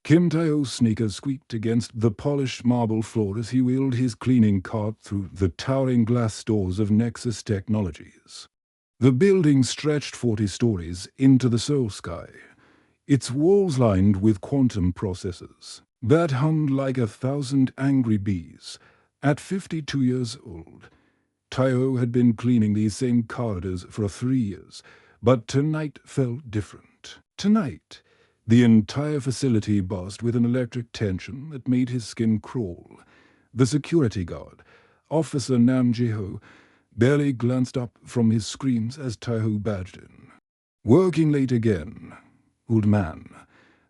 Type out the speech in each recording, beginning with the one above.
Kim Tao's sneakers squeaked against the polished marble floor as he wheeled his cleaning cart through the towering glass doors of Nexus Technologies. The building stretched 40 stories into the soul sky, its walls lined with quantum processors that hummed like 1,000 angry bees. At 52 years old, Taiho had been cleaning these same corridors for 3 years, but tonight felt different. Tonight, the entire facility buzzed with an electric tension that made his skin crawl. The security guard, Officer Nam Jiho, barely glanced up from his screams as Taiho badged in. "Working late again. Old man,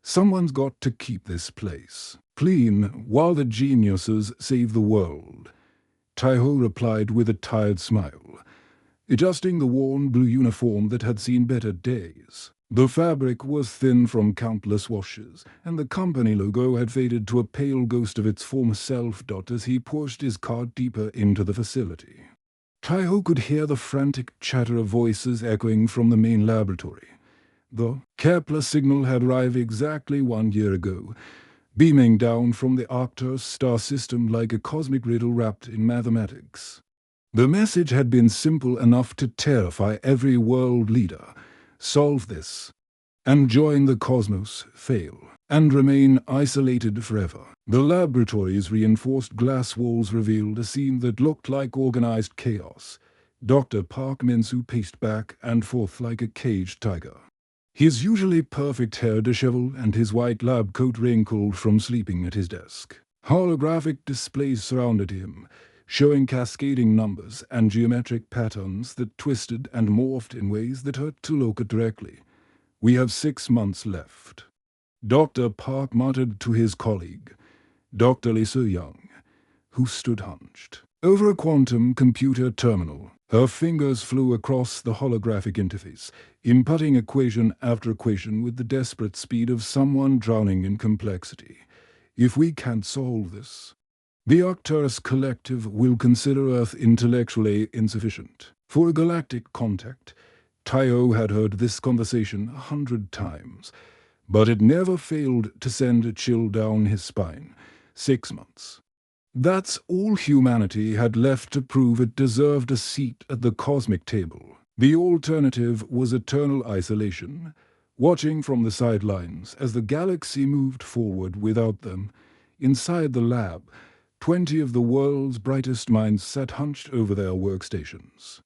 someone's got to keep this place clean while the geniuses save the world," Taiho replied with a tired smile, adjusting the worn blue uniform that had seen better days. The fabric was thin from countless washes, and the company logo had faded to a pale ghost of its former self. As he pushed his cart deeper into the facility, Taiho could hear the frantic chatter of voices echoing from the main laboratory. The Kepler signal had arrived exactly 1 year ago, beaming down from the Arcturus star system like a cosmic riddle wrapped in mathematics. The message had been simple enough to terrify every world leader. Solve this, and join the cosmos. Fail, and remain isolated forever. The laboratory's reinforced glass walls revealed a scene that looked like organized chaos. Dr. Park Min-soo paced back and forth like a caged tiger, his usually perfect hair disheveled and his white lab coat wrinkled from sleeping at his desk. Holographic displays surrounded him, showing cascading numbers and geometric patterns that twisted and morphed in ways that hurt to look at directly. "We have 6 months left," Dr. Park muttered to his colleague, Dr. Lee So-young, who stood hunched over a quantum computer terminal. Her fingers flew across the holographic interface, inputting equation after equation with the desperate speed of someone drowning in complexity. "If we can't solve this, the Arcturus Collective will consider Earth intellectually insufficient for galactic contact." Taiho had heard this conversation 100 times, but it never failed to send a chill down his spine. 6 months. That's all humanity had left to prove it deserved a seat at the cosmic table. The alternative was eternal isolation, watching from the sidelines as the galaxy moved forward without them. Inside the lab, 20 of the world's brightest minds sat hunched over their workstations.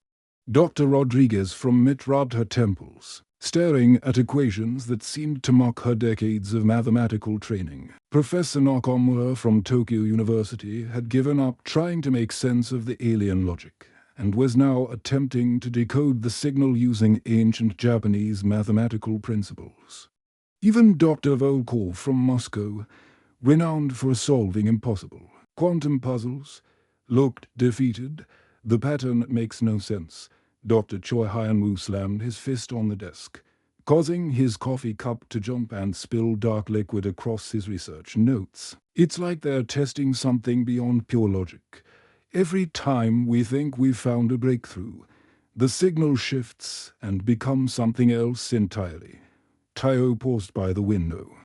Dr. Rodriguez from MIT rubbed her temples, staring at equations that seemed to mock her decades of mathematical training. Professor Nakamura from Tokyo University had given up trying to make sense of the alien logic, and was now attempting to decode the signal using ancient Japanese mathematical principles. Even Dr. Volkov from Moscow, renowned for solving impossible quantum puzzles, looked defeated. "The pattern makes no sense." Dr. Choi Hyun-woo slammed his fist on the desk, causing his coffee cup to jump and spill dark liquid across his research notes. "It's like they're testing something beyond pure logic. Every time we think we've found a breakthrough, the signal shifts and becomes something else entirely." Taiho paused by the window,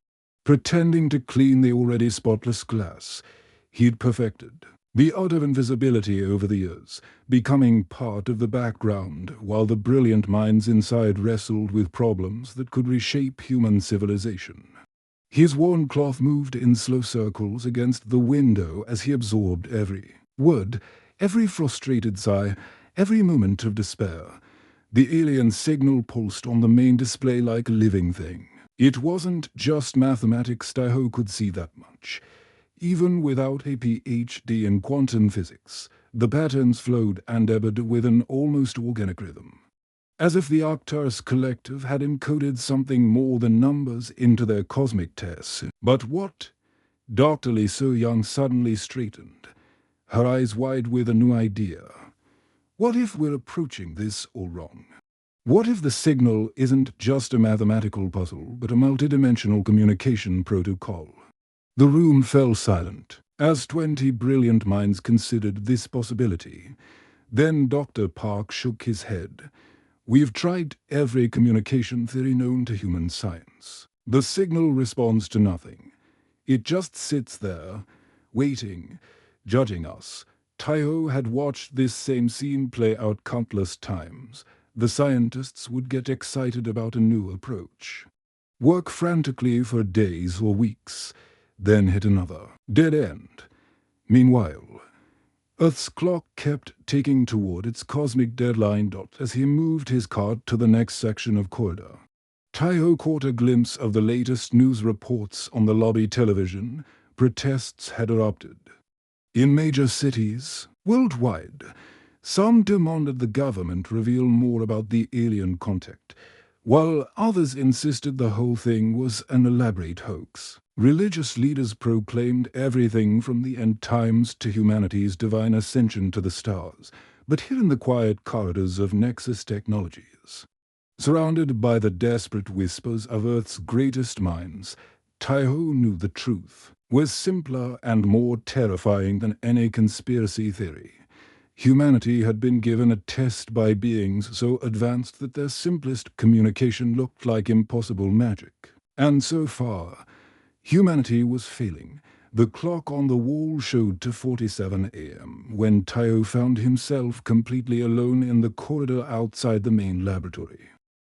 pretending to clean the already spotless glass he'd perfected. The art of invisibility over the years, becoming part of the background while the brilliant minds inside wrestled with problems that could reshape human civilization. His worn cloth moved in slow circles against the window as he absorbed every word, every frustrated sigh, every moment of despair. The alien signal pulsed on the main display like a living thing. It wasn't just mathematics. Taiho could see that much. Even without a PhD in quantum physics, the patterns flowed and ebbed with an almost organic rhythm, as if the Arcturus Collective had encoded something more than numbers into their cosmic tests. But what? Dr. Lee So-young suddenly straightened, her eyes wide with a new idea. What if we're approaching this all wrong? What if the signal isn't just a mathematical puzzle, but a multidimensional communication protocol? The room fell silent as 20 brilliant minds considered this possibility. Then Dr. Park shook his head. "We've tried every communication theory known to human science. The signal responds to nothing. It just sits there, waiting, judging us. Taiho had watched this same scene play out countless times. The scientists would get excited about a new approach, work frantically for days or weeks, then hit another dead end. Meanwhile, Earth's clock kept ticking toward its cosmic deadline as he moved his cart to the next section of corridor. Taiho caught a glimpse of the latest news reports on the lobby television. Protests had erupted. In major cities, worldwide, some demanded the government reveal more about the alien contact, while others insisted the whole thing was an elaborate hoax. Religious leaders proclaimed everything from the end times to humanity's divine ascension to the stars, but here in the quiet corridors of Nexus Technologies, surrounded by the desperate whispers of Earth's greatest minds, Taiho knew the truth was simpler and more terrifying than any conspiracy theory. Humanity had been given a test by beings so advanced that their simplest communication looked like impossible magic. And so far, humanity was failing. The clock on the wall showed to 47 a.m. when Taiho found himself completely alone in the corridor outside the main laboratory.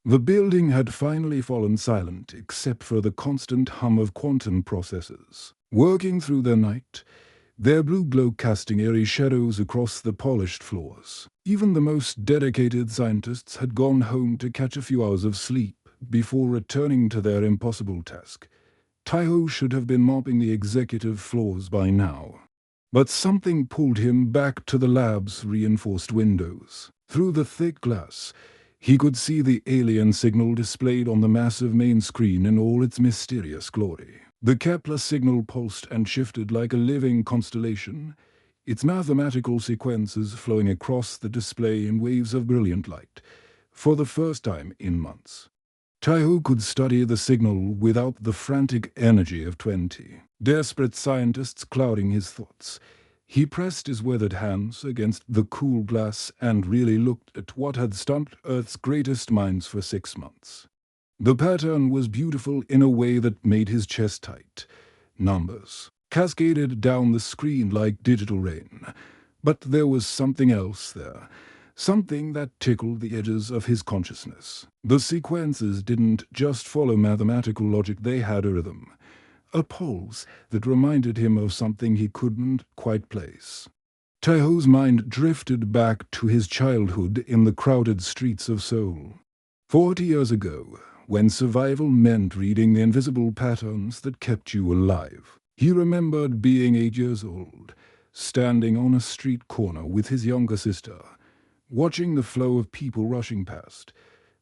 The building had finally fallen silent except for the constant hum of quantum processors working through the night, their blue glow casting eerie shadows across the polished floors. Even the most dedicated scientists had gone home to catch a few hours of sleep before returning to their impossible task. Taiho should have been mopping the executive floors by now. But something pulled him back to the lab's reinforced windows. Through the thick glass, he could see the alien signal displayed on the massive main screen in all its mysterious glory. The Kepler signal pulsed and shifted like a living constellation, its mathematical sequences flowing across the display in waves of brilliant light. For the first time in months, Taiho could study the signal without the frantic energy of 20 desperate scientists clouding his thoughts. He pressed his weathered hands against the cool glass and really looked at what had stumped Earth's greatest minds for 6 months. The pattern was beautiful in a way that made his chest tight. Numbers cascaded down the screen like digital rain. But there was something else there, something that tickled the edges of his consciousness. The sequences didn't just follow mathematical logic, they had a rhythm, a pulse that reminded him of something he couldn't quite place. Taiho's mind drifted back to his childhood in the crowded streets of Seoul. 40 years ago, when survival meant reading the invisible patterns that kept you alive. He remembered being 8 years old, standing on a street corner with his younger sister, watching the flow of people rushing past.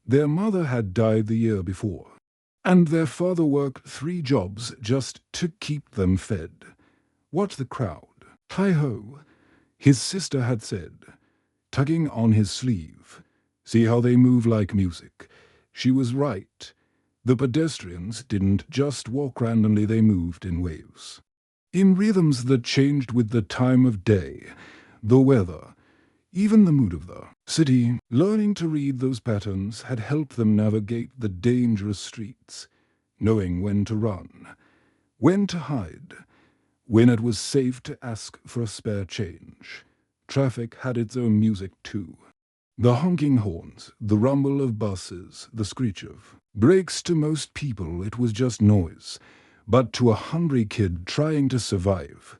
Their mother had died the year before, and their father worked 3 jobs just to keep them fed. Watch the crowd. Taiho, his sister had said, tugging on his sleeve. See how they move like music. She was right. The pedestrians didn't just walk randomly, they moved in waves, in rhythms that changed with the time of day, the weather, even the mood of the city. Learning to read those patterns had helped them navigate the dangerous streets, knowing when to run, when to hide, when it was safe to ask for a spare change. Traffic had its own music too. The honking horns, the rumble of buses, the screech of brakes. To most people it was just noise, but to a hungry kid trying to survive,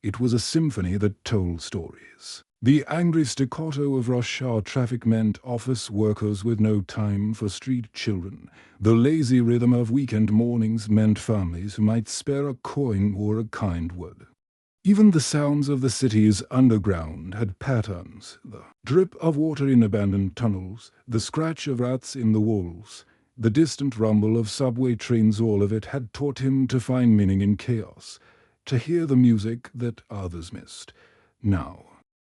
it was a symphony that told stories. The angry staccato of rush hour traffic meant office workers with no time for street children. The lazy rhythm of weekend mornings meant families who might spare a coin or a kind word. Even the sounds of the city's underground had patterns. The drip of water in abandoned tunnels, the scratch of rats in the walls, the distant rumble of subway trains, all of it had taught him to find meaning in chaos, to hear the music that others missed. Now,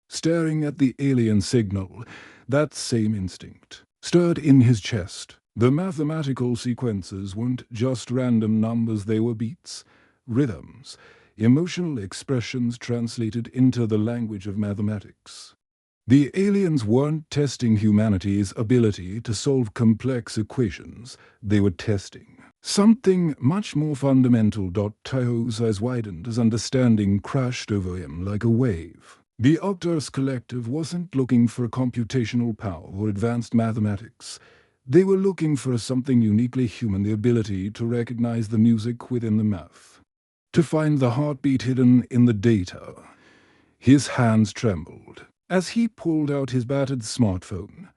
staring at the alien signal, that same instinct stirred in his chest. The mathematical sequences weren't just random numbers, they were beats, rhythms, emotional expressions translated into the language of mathematics. The aliens weren't testing humanity's ability to solve complex equations, they were testing Something much more fundamental. Taiho's eyes widened as understanding crashed over him like a wave. The Octors Collective wasn't looking for computational power or advanced mathematics. They were looking for something uniquely human, the ability to recognize the music within the math, to find the heartbeat hidden in the data. His hands trembled as he pulled out his battered smartphone,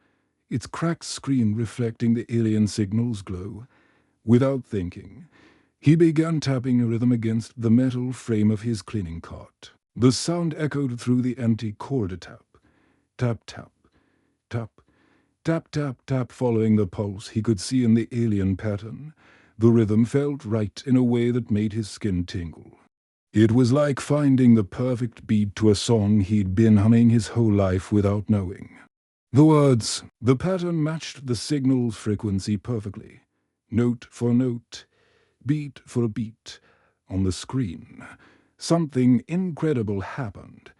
its cracked screen reflecting the alien signal's glow. Without thinking, he began tapping a rhythm against the metal frame of his cleaning cart. The sound echoed through the empty corridor. Tap, tap, tap, tap, tap, tap, tap. Following the pulse he could see in the alien pattern, the rhythm felt right in a way that made his skin tingle. It was like finding the perfect beat to a song he'd been humming his whole life without knowing. The words, the pattern matched the signal's frequency perfectly. Note for note, beat for beat. On the screen, something incredible happened.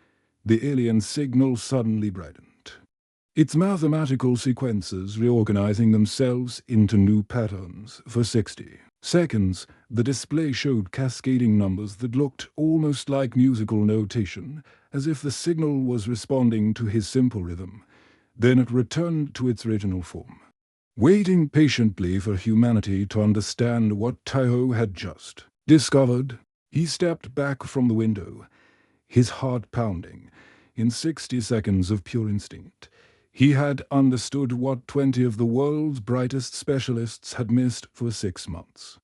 The alien signal suddenly brightened, its mathematical sequences reorganizing themselves into new patterns. For 60 seconds, the display showed cascading numbers that looked almost like musical notation, as if the signal was responding to his simple rhythm. Then it returned to its original form. Waiting patiently for humanity to understand what Taiho had just discovered, he stepped back from the window, his heart pounding. In 60 seconds of pure instinct, he had understood what 20 of the world's brightest specialists had missed for 6 months.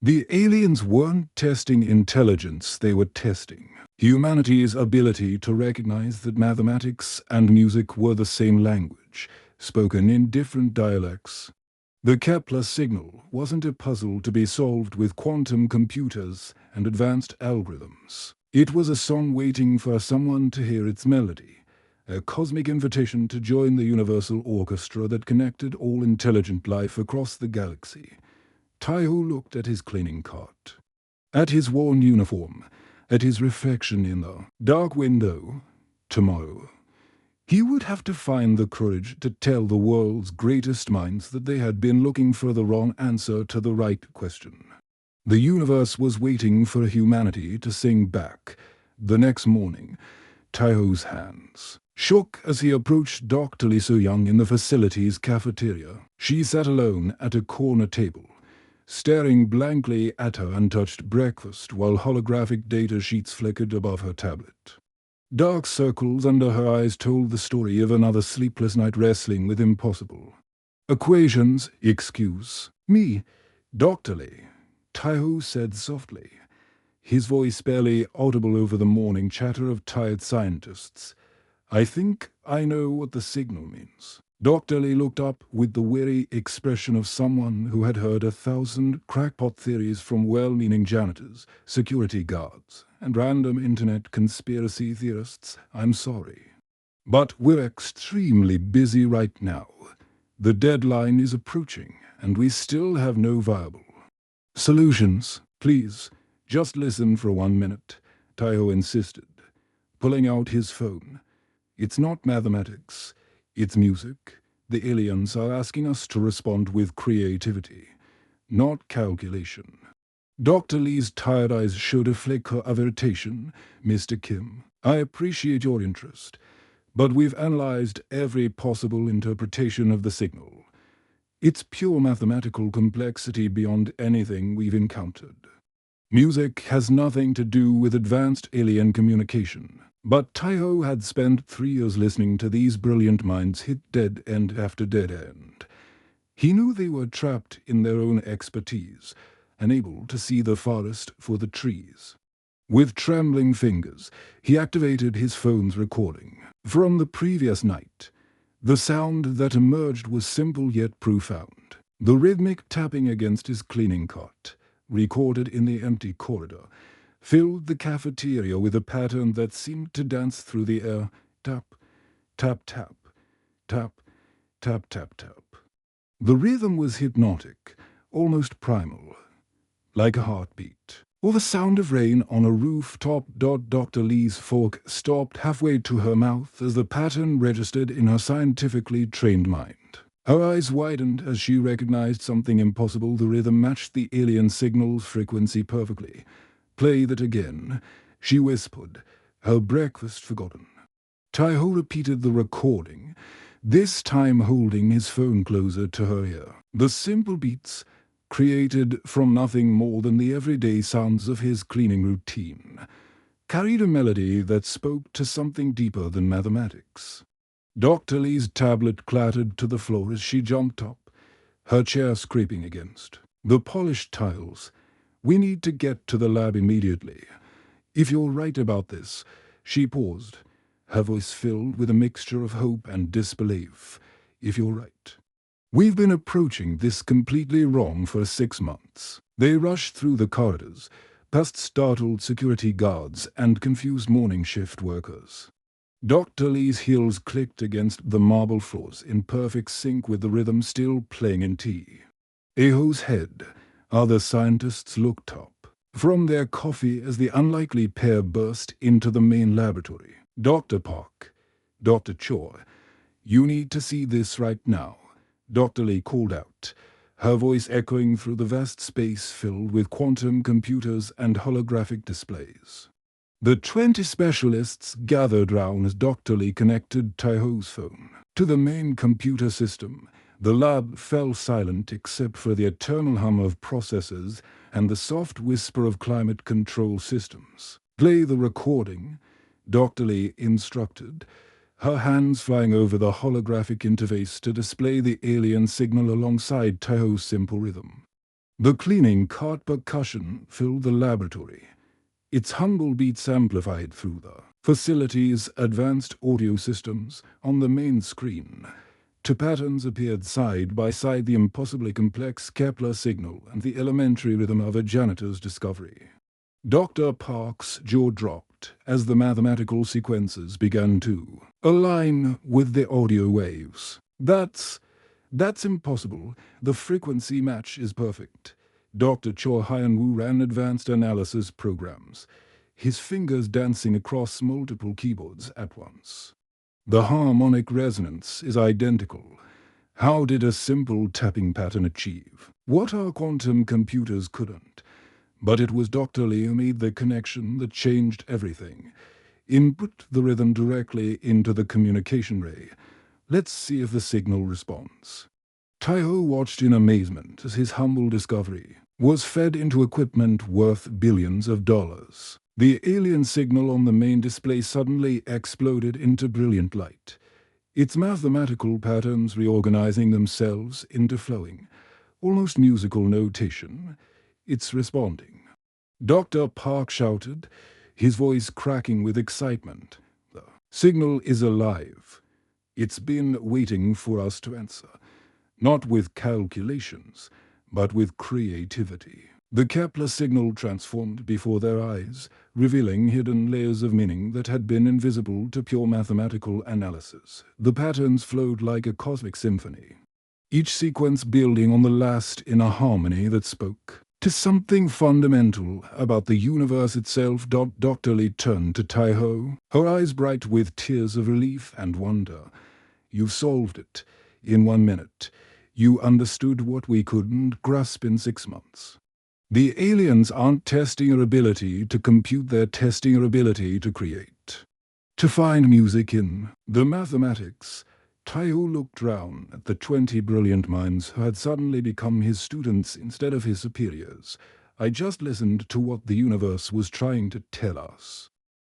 The aliens weren't testing intelligence, they were testing humanity's ability to recognize that mathematics and music were the same language, spoken in different dialects. The Kepler signal wasn't a puzzle to be solved with quantum computers and advanced algorithms. It was a song waiting for someone to hear its melody, a cosmic invitation to join the universal orchestra that connected all intelligent life across the galaxy. Taiho looked at his cleaning cart, at his worn uniform, at his reflection in the dark window. Tomorrow, he would have to find the courage to tell the world's greatest minds that they had been looking for the wrong answer to the right question. The universe was waiting for humanity to sing back. The next morning, Taiho's hands shook as he approached Dr. Lee So-young in the facility's cafeteria. She sat alone at a corner table, staring blankly at her untouched breakfast while holographic data sheets flickered above her tablet. Dark circles under her eyes told the story of another sleepless night wrestling with impossible equations. Excuse me, Dr. Lee, Taiho said softly, his voice barely audible over the morning chatter of tired scientists. I think I know what the signal means. Dr. Lee looked up with the weary expression of someone who had heard 1,000 crackpot theories from well-meaning janitors, security guards, and random internet conspiracy theorists. I'm sorry, but we're extremely busy right now. The deadline is approaching, and we still have no viable solutions. Please, just listen for 1 minute, Taiho insisted, pulling out his phone. It's not mathematics, it's music. The aliens are asking us to respond with creativity, not calculation. Dr. Lee's tired eyes showed a flicker of irritation. Mr. Kim, I appreciate your interest, but we've analyzed every possible interpretation of the signal. It's pure mathematical complexity beyond anything we've encountered. Music has nothing to do with advanced alien communication. But Taiho had spent 3 years listening to these brilliant minds hit dead end after dead end. He knew they were trapped in their own expertise, unable to see the forest for the trees. With trembling fingers, he activated his phone's recording. From the previous night, the sound that emerged was simple yet profound. The rhythmic tapping against his cleaning cart, recorded in the empty corridor, filled the cafeteria with a pattern that seemed to dance through the air. Tap, tap, tap, tap, tap, tap, tap. The rhythm was hypnotic, almost primal, like a heartbeat, or the sound of rain on a rooftop. Dr. Lee's fork stopped halfway to her mouth as the pattern registered in her scientifically trained mind. Her eyes widened as she recognized something impossible. The rhythm matched the alien signal's frequency perfectly. "Play that again," she whispered, her breakfast forgotten. Tai-Ho repeated the recording, this time holding his phone closer to her ear. The simple beats, created from nothing more than the everyday sounds of his cleaning routine, carried a melody that spoke to something deeper than mathematics. Dr. Lee's tablet clattered to the floor as she jumped up, her chair scraping against the polished tiles. "We need to get to the lab immediately. If you're right about this," she paused, her voice filled with a mixture of hope and disbelief. "If you're right. We've been approaching this completely wrong for 6 months." They rushed through the corridors, past startled security guards and confused morning shift workers. Dr. Lee's heels clicked against the marble floors in perfect sync with the rhythm still playing in T. Aho's head. Other scientists looked up from their coffee as the unlikely pair burst into the main laboratory. "Dr. Park, Dr. Chor, you need to see this right now," Dr. Lee called out, her voice echoing through the vast space filled with quantum computers and holographic displays. The 20 specialists gathered round as Dr. Lee connected Tai-Ho's phone to the main computer system. The lab fell silent except for the eternal hum of processors and the soft whisper of climate control systems. "Play the recording," Dr. Lee instructed, her hands flying over the holographic interface to display the alien signal alongside Tai-Ho's simple rhythm. The cleaning cart percussion filled the laboratory, its humble beats amplified through the facility's advanced audio systems. On the main screen, two patterns appeared side by side, the impossibly complex Kepler signal and the elementary rhythm of a janitor's discovery. Dr. Park's jaw dropped as the mathematical sequences began to align with the audio waves. That's impossible. The frequency match is perfect." Dr. Cho Hyun-woo ran advanced analysis programs, his fingers dancing across multiple keyboards at once. "The harmonic resonance is identical. How did a simple tapping pattern achieve what our quantum computers couldn't?" But it was Dr. Lee who made the connection that changed everything. "Input the rhythm directly into the communication ray. Let's see if the signal responds." Tai-Ho watched in amazement as his humble discovery was fed into equipment worth billions of dollars. The alien signal on the main display suddenly exploded into brilliant light, its mathematical patterns reorganizing themselves into flowing, almost musical notation. "It's responding," Dr. Park shouted, his voice cracking with excitement. "The signal is alive. It's been waiting for us to answer. Not with calculations, but with creativity." The Kepler signal transformed before their eyes, revealing hidden layers of meaning that had been invisible to pure mathematical analysis. The patterns flowed like a cosmic symphony, each sequence building on the last in a harmony that spoke to something fundamental about the universe itself. Dr. Lee turned to Tai-Ho, her eyes bright with tears of relief and wonder. "You've solved it. In 1 minute. You understood what we couldn't grasp in 6 months. The aliens aren't testing your ability to compute, they're testing your ability to create. To find music in the mathematics." Tai-Ho looked round at the 20 brilliant minds who had suddenly become his students instead of his superiors. "I just listened to what the universe was trying to tell us.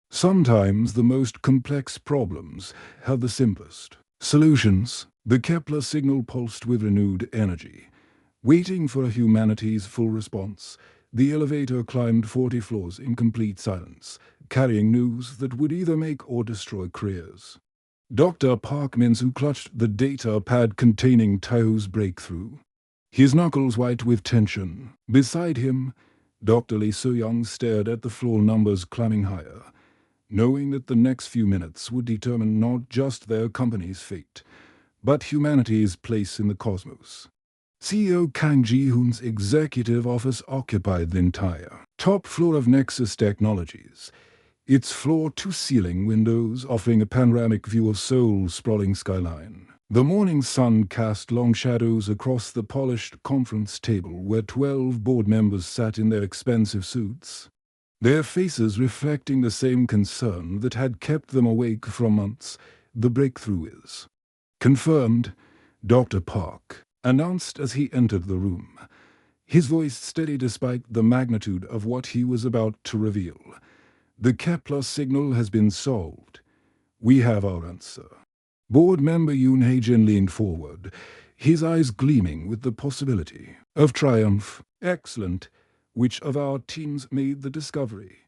Sometimes the most complex problems have the simplest solutions." The Kepler signal pulsed with renewed energy, waiting for humanity's full response. The elevator climbed 40 floors in complete silence, carrying news that would either make or destroy careers. Dr. Park Min-soo clutched the data pad containing Tai-Ho's breakthrough, his knuckles white with tension. Beside him, Dr. Lee So-young stared at the floor numbers climbing higher, knowing that the next few minutes would determine not just their company's fate, but humanity's place in the cosmos. CEO Kang Ji-hoon's executive office occupied the entire top floor of Nexus Technologies, its floor-to-ceiling windows offering a panoramic view of Seoul's sprawling skyline. The morning sun cast long shadows across the polished conference table where 12 board members sat in their expensive suits, their faces reflecting the same concern that had kept them awake for months. The breakthrough is confirmed, Dr. Park announced as he entered the room, his voice steady despite the magnitude of what he was about to reveal. The Kepler signal has been solved. We have our answer. Board member Yoon Hae-jin leaned forward, his eyes gleaming with the possibility of triumph. Excellent. Which of our teams made the discovery?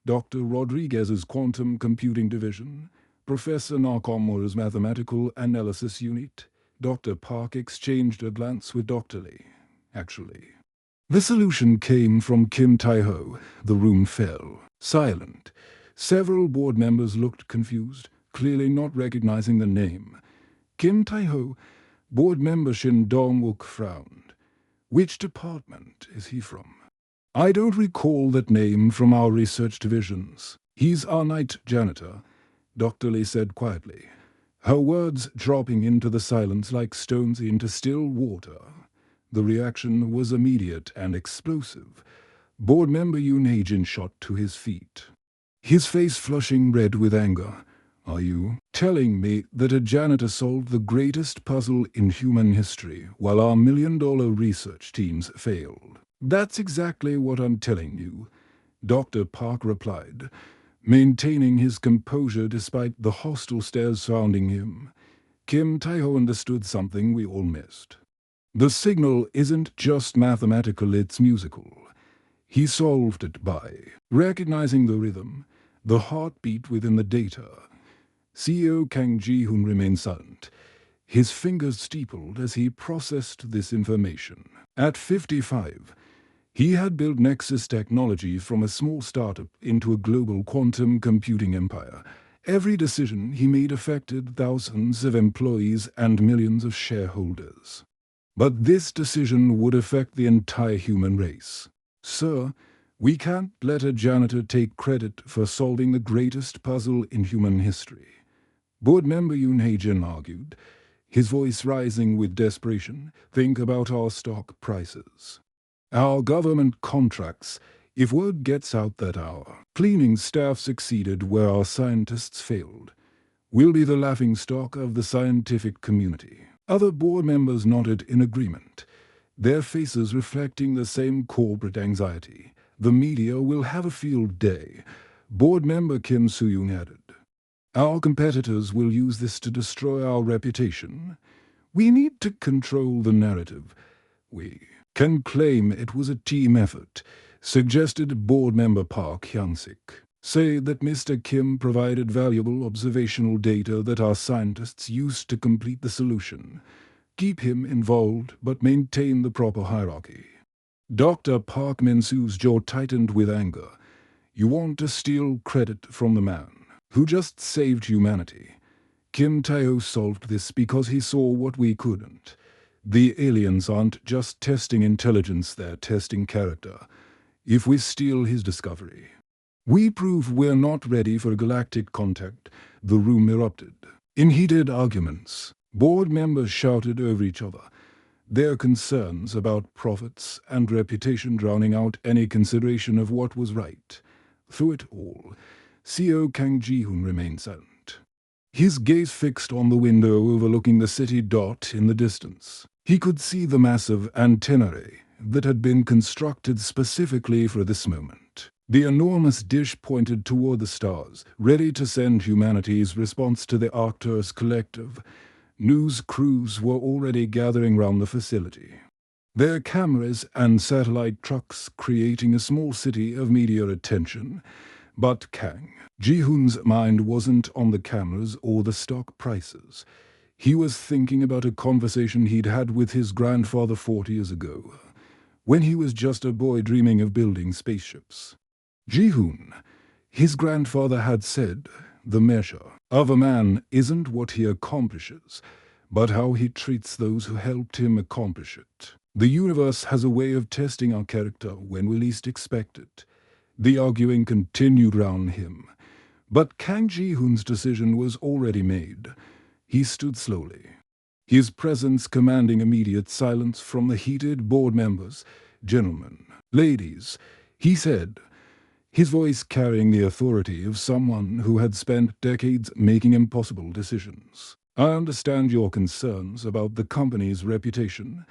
Dr. Rodriguez's quantum computing division, Professor Nakamura's mathematical analysis unit. Dr. Park exchanged a glance with Dr. Lee. Actually, the solution came from Kim Tae-ho. The room fell silent. Several board members looked confused, clearly not recognizing the name. Kim Tae-ho. Board member Shin Dong-wook frowned. Which department is he from? I don't recall that name from our research divisions. He's our night janitor, Dr. Lee said quietly, her words dropping into the silence like stones into still water. The reaction was immediate and explosive. Board member Yoon Hae-jin shot to his feet, his face flushing red with anger. Are you telling me that a janitor solved the greatest puzzle in human history while our million-dollar research teams failed? That's exactly what I'm telling you, Dr. Park replied, maintaining his composure despite the hostile stares surrounding him. Kim Tae-ho understood something we all missed. The signal isn't just mathematical, it's musical. He solved it by recognizing the rhythm, the heartbeat within the data. CEO Kang Ji-hoon remained silent, his fingers steepled as he processed this information. At 55, he had built Nexus technology from a small startup into a global quantum computing empire. Every decision he made affected thousands of employees and millions of shareholders. But this decision would affect the entire human race. Sir, we can't let a janitor take credit for solving the greatest puzzle in human history. Board member Yoon Hae-jin argued, his voice rising with desperation. Think about our stock prices, our government contracts. If word gets out that our cleaning staff succeeded where our scientists failed, we'll be the laughingstock of the scientific community. Other board members nodded in agreement, their faces reflecting the same corporate anxiety. The media will have a field day, board member Kim Soo-young added. Our competitors will use this to destroy our reputation. We need to control the narrative. We can claim it was a team effort, suggested board member Park Hyung-sik. Say that Mr. Kim provided valuable observational data that our scientists used to complete the solution. Keep him involved, but maintain the proper hierarchy. Dr. Park Min-soo's jaw tightened with anger. You want to steal credit from the man who just saved humanity. Kim Tae-ho solved this because he saw what we couldn't. The aliens aren't just testing intelligence, they're testing character. If we steal his discovery, we prove we're not ready for galactic contact. The room erupted in heated arguments. Board members shouted over each other, their concerns about profits and reputation drowning out any consideration of what was right. Through it all, CEO Kang Ji-hoon remained silent, his gaze fixed on the window overlooking the city dot in the distance. He could see the massive antennae that had been constructed specifically for this moment. The enormous dish pointed toward the stars, ready to send humanity's response to the Arcturus Collective. News crews were already gathering round the facility, their cameras and satellite trucks creating a small city of media attention. But Kang Ji-hoon's mind wasn't on the cameras or the stock prices. He was thinking about a conversation he'd had with his grandfather 40 years ago, when he was just a boy dreaming of building spaceships. Ji-hoon, his grandfather had said, the measure of a man isn't what he accomplishes, but how he treats those who helped him accomplish it. The universe has a way of testing our character when we least expect it. The arguing continued round him, but Kang Ji-hoon's decision was already made. He stood slowly, his presence commanding immediate silence from the heated board members. "Gentlemen, ladies," he said, his voice carrying the authority of someone who had spent decades making impossible decisions. "I understand your concerns about the company's reputation,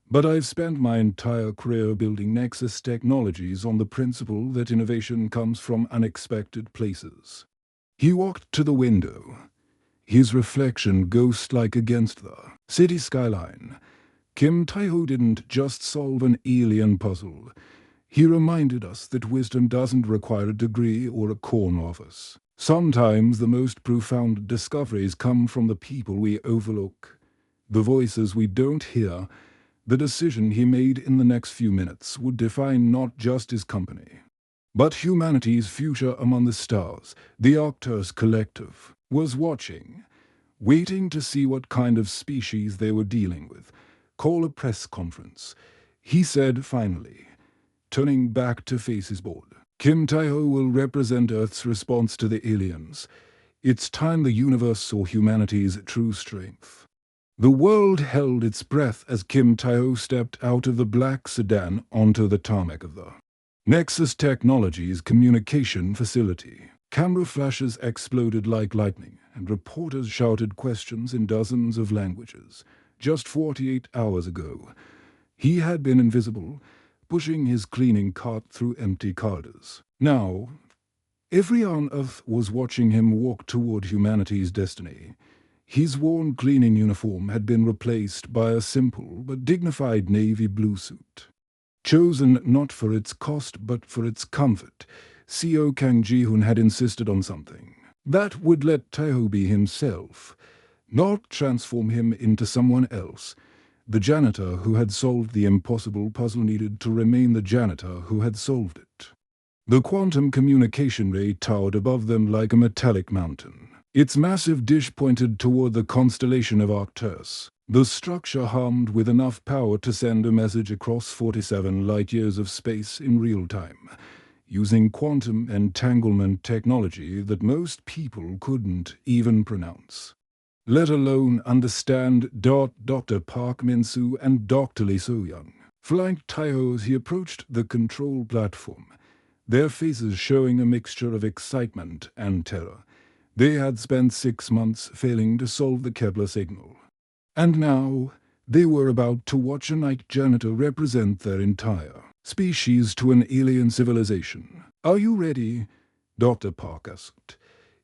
but I've spent my entire career building Nexus technologies on the principle that innovation comes from unexpected places." He walked to the window, his reflection ghost-like against the city skyline. Kim Tae-ho didn't just solve an alien puzzle. He reminded us that wisdom doesn't require a degree or a corner office. Sometimes the most profound discoveries come from the people we overlook, the voices we don't hear. The decision he made in the next few minutes would define not just his company, but humanity's future among the stars. The Arcturus Collective was watching, waiting to see what kind of species they were dealing with. "Call a press conference," he said finally, turning back to face his board. "Kim Tae-ho will represent Earth's response to the aliens. It's time the universe saw humanity's true strength." The world held its breath as Kim Tae-ho stepped out of the black sedan onto the tarmac of the Nexus Technologies communication facility. Camera flashes exploded like lightning, and reporters shouted questions in dozens of languages. Just 48 hours ago, he had been invisible, pushing his cleaning cart through empty corridors. Now, every on Earth was watching him walk toward humanity's destiny. His worn cleaning uniform had been replaced by a simple but dignified navy blue suit. Chosen not for its cost but for its comfort, CEO Kang Ji-hoon had insisted on something that would let Tae-ho be himself, not transform him into someone else. The janitor who had solved the impossible puzzle needed to remain the janitor who had solved it. The quantum communication ray towered above them like a metallic mountain. Its massive dish pointed toward the constellation of Arcturus. The structure hummed with enough power to send a message across 47 light-years of space in real time, using quantum entanglement technology that most people couldn't even pronounce, let alone understand. Dr. Park Min-soo and Dr. Lee So-young flanked Tae-ho as he approached the control platform, their faces showing a mixture of excitement and terror. They had spent 6 months failing to solve the Kepler signal, and now they were about to watch a night janitor represent their entire species to an alien civilization. "Are you ready?" Dr. Park asked,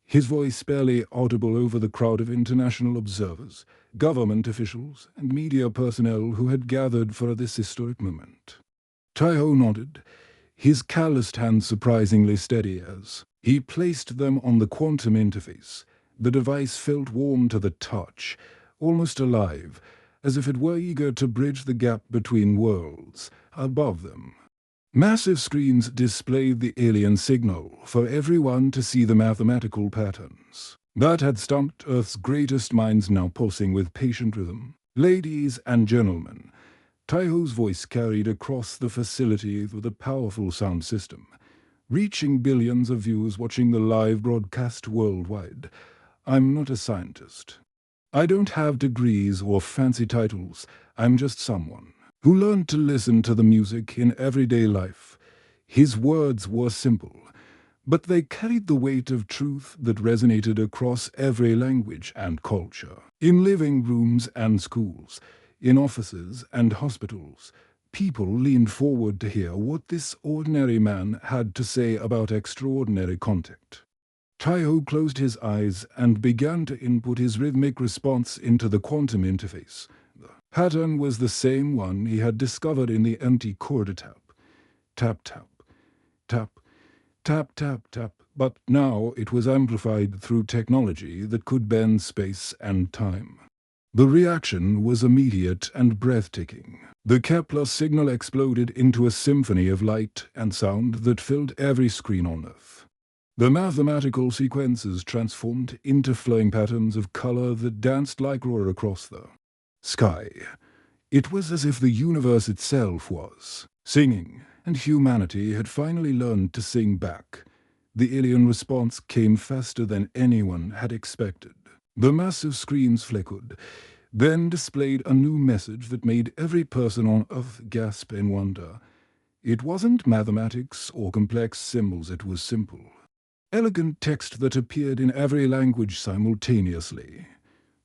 his voice barely audible over the crowd of international observers, government officials, and media personnel who had gathered for this historic moment. Tae-ho nodded, his calloused hands surprisingly steady as he placed them on the quantum interface. The device felt warm to the touch, almost alive, as if it were eager to bridge the gap between worlds. Above them, massive screens displayed the alien signal for everyone to see. The mathematical patterns that had stumped Earth's greatest minds now pulsing with patient rhythm. "Ladies and gentlemen," Tae-ho's voice carried across the facility with a powerful sound system, reaching billions of viewers watching the live broadcast worldwide. "I'm not a scientist. I don't have degrees or fancy titles. I'm just someone who learned to listen to the music in everyday life." His words were simple, but they carried the weight of truth that resonated across every language and culture. In living rooms and schools, in offices and hospitals, people leaned forward to hear what this ordinary man had to say about extraordinary content. Tae-ho closed his eyes and began to input his rhythmic response into the quantum interface. The pattern was the same one he had discovered in the empty corridor. Tap, tap, tap, tap, tap, tap, tap. But now it was amplified through technology that could bend space and time. The reaction was immediate and breathtaking. The Kepler signal exploded into a symphony of light and sound that filled every screen on Earth. The mathematical sequences transformed into flowing patterns of color that danced like roar across the sky. It was as if the universe itself was singing, and humanity had finally learned to sing back. The alien response came faster than anyone had expected. The massive screens flickered, then displayed a new message that made every person on Earth gasp in wonder. It wasn't mathematics or complex symbols, it was simple, elegant text that appeared in every language simultaneously.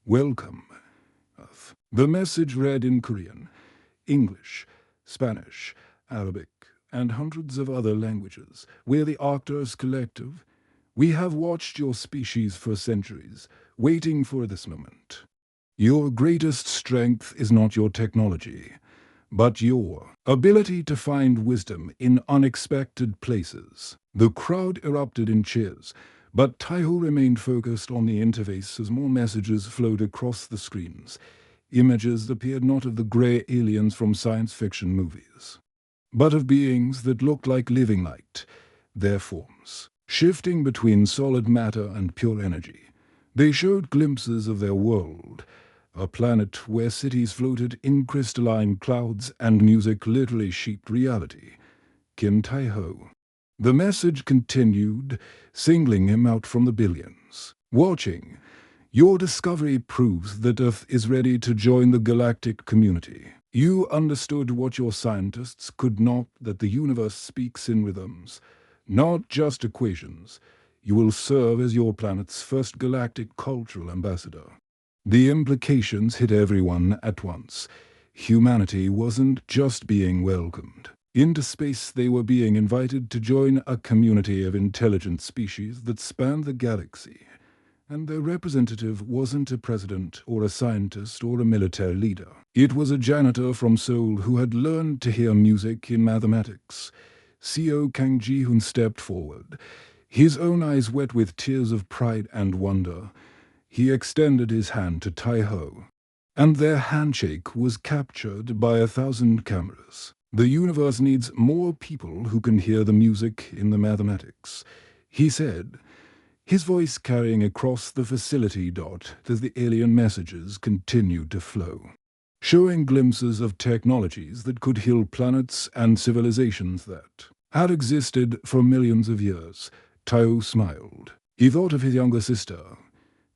Welcome, Earth. The message read in Korean, English, Spanish, Arabic, and hundreds of other languages. We're the Arcturus Collective. We have watched your species for centuries, waiting for this moment. Your greatest strength is not your technology, but your ability to find wisdom in unexpected places. The crowd erupted in cheers, but Taiho remained focused on the interface as more messages flowed across the screens. Images appeared not of the grey aliens from science fiction movies, but of beings that looked like living light, their forms shifting between solid matter and pure energy. They showed glimpses of their world, a planet where cities floated in crystalline clouds and music literally shaped reality. Kim Tai-ho. The message continued, singling him out from the billions. Watching, your discovery proves that Earth is ready to join the galactic community. You understood what your scientists could not, that the universe speaks in rhythms, not just equations. You will serve as your planet's first galactic cultural ambassador. The implications hit everyone at once. Humanity wasn't just being welcomed into space, they were being invited to join a community of intelligent species that spanned the galaxy. And their representative wasn't a president or a scientist or a military leader. It was a janitor from Seoul who had learned to hear music in mathematics. Seo Kang Ji-hoon stepped forward, his own eyes wet with tears of pride and wonder. He extended his hand to Tai-ho, and their handshake was captured by 1,000 cameras. The universe needs more people who can hear the music in the mathematics, he said, his voice carrying across the facility as the alien messages continued to flow, showing glimpses of technologies that could heal planets and civilizations that had existed for millions of years. Tao smiled. He thought of his younger sister,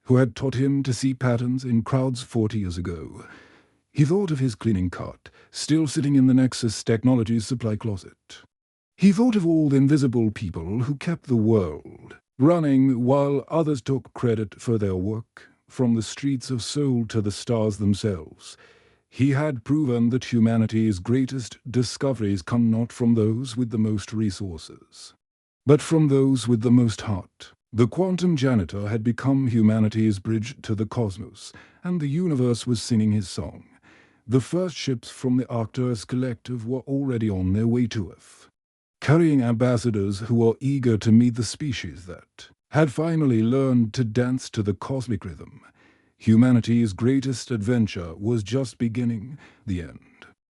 who had taught him to see patterns in crowds 40 years ago. He thought of his cleaning cart, still sitting in the Nexus Technologies supply closet. He thought of all the invisible people who kept the world running while others took credit for their work, from the streets of Seoul to the stars themselves. He had proven that humanity's greatest discoveries come not from those with the most resources, but from those with the most heart. The quantum janitor had become humanity's bridge to the cosmos, and the universe was singing his song. The first ships from the Arcturus Collective were already on their way to Earth, carrying ambassadors who were eager to meet the species that had finally learned to dance to the cosmic rhythm. Humanity's greatest adventure was just beginning. The end.